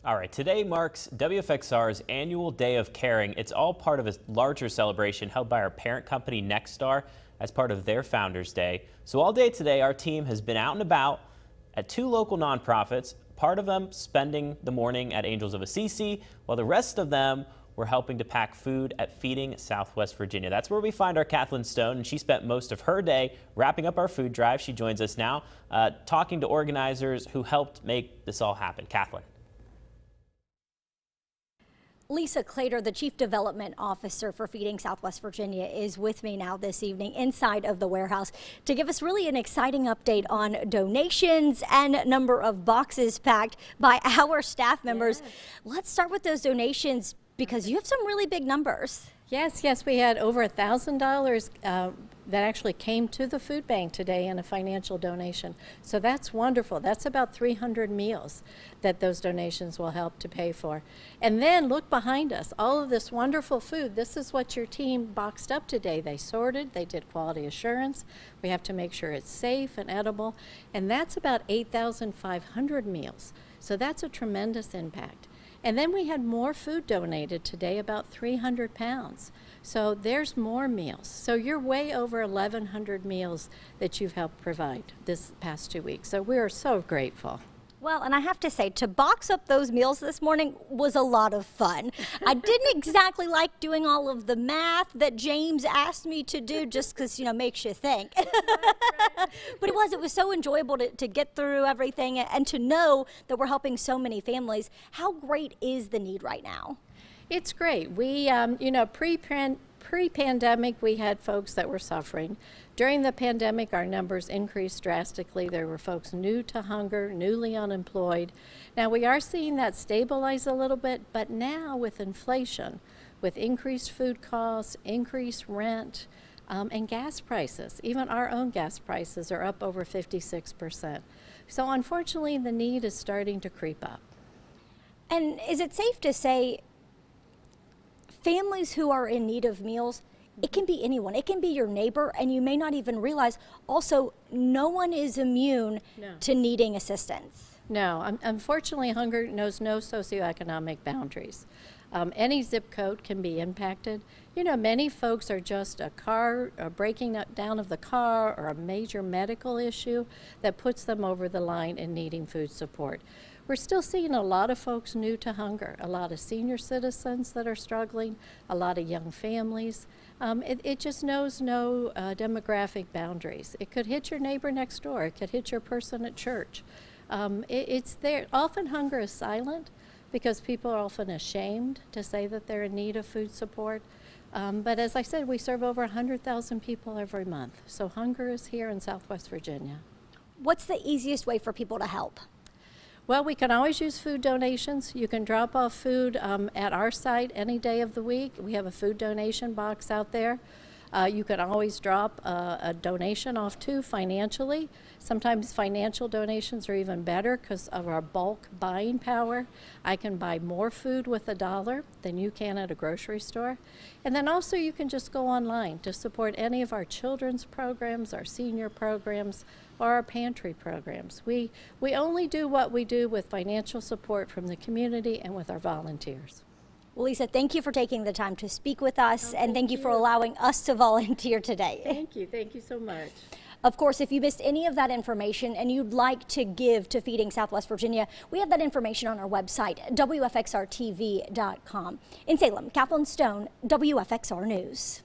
All right, today marks WFXR's annual Day of Caring. It's all part of a larger celebration held by our parent company, Nexstar, as part of their Founders Day. So all day today, our team has been out and about at two local nonprofits, part of them spending the morning at Angels of Assisi, while the rest of them were helping to pack food at Feeding Southwest Virginia. That's where we find our Kathleen Stone, and she spent most of her day wrapping up our food drive. She joins us now, talking to organizers who helped make this all happen. Kathleen. Lisa Clater, the Chief Development Officer for Feeding Southwest Virginia, is with me now this evening inside of the warehouse to give us really an exciting update on donations and number of boxes packed by our staff members. Yes. Let's start with those donations because you have some really big numbers. Yes, we had over $1,000 that actually came to the food bank today in a financial donation. So that's wonderful. That's about 300 meals that those donations will help to pay for. And then look behind us, all of this wonderful food. This is what your team boxed up today. They sorted, they did quality assurance. We have to make sure it's safe and edible. And that's about 8,500 meals. So that's a tremendous impact. And then we had more food donated today, about 300 pounds. So there's more meals. So you're way over 1,100 meals that you've helped provide this past 2 weeks. So we are so grateful. Well, and I have to say, to box up those meals this morning was a lot of fun. I didn't exactly like doing all of the math that James asked me to do just because, you know, makes you think. But it was so enjoyable to get through everything and to know that we're helping so many families. How great is the need right now? It's great. We, you know, pre-pandemic, we had folks that were suffering. During the pandemic, our numbers increased drastically. There were folks new to hunger, newly unemployed. Now we are seeing that stabilize a little bit, but now with inflation, with increased food costs, increased rent, and gas prices, even our own gas prices are up over 56%. So unfortunately, the need is starting to creep up. And is it safe to say families who are in need of meals, it can be anyone. It can be your neighbor, and you may not even realize. Also, no one is immune to needing assistance. No, unfortunately, hunger knows no socioeconomic boundaries. Any zip code can be impacted. You know, many folks are just a breaking down of the car or a major medical issue that puts them over the line in needing food support. We're still seeing a lot of folks new to hunger, a lot of senior citizens that are struggling, a lot of young families. It just knows no demographic boundaries. It could hit your neighbor next door. It could hit your person at church. It's there. Often hunger is silent because people are often ashamed to say that they're in need of food support. But as I said, we serve over 100,000 people every month. So hunger is here in Southwest Virginia. What's the easiest way for people to help? Well, we can always use food donations. You can drop off food at our site any day of the week. We have a food donation box out there. You can always drop a donation off too financially. Sometimes financial donations are even better because of our bulk buying power. I can buy more food with $1 than you can at a grocery store. And then also you can just go online to support any of our children's programs, our senior programs, or our pantry programs. We only do what we do with financial support from the community and with our volunteers. Well, Lisa, thank you for taking the time to speak with us, and thank you for allowing us to volunteer today. Thank you so much. Of course, if you missed any of that information and you'd like to give to Feeding Southwest Virginia, we have that information on our website, WFXRTV.com. In Salem, Kathleen Stone, WFXR News.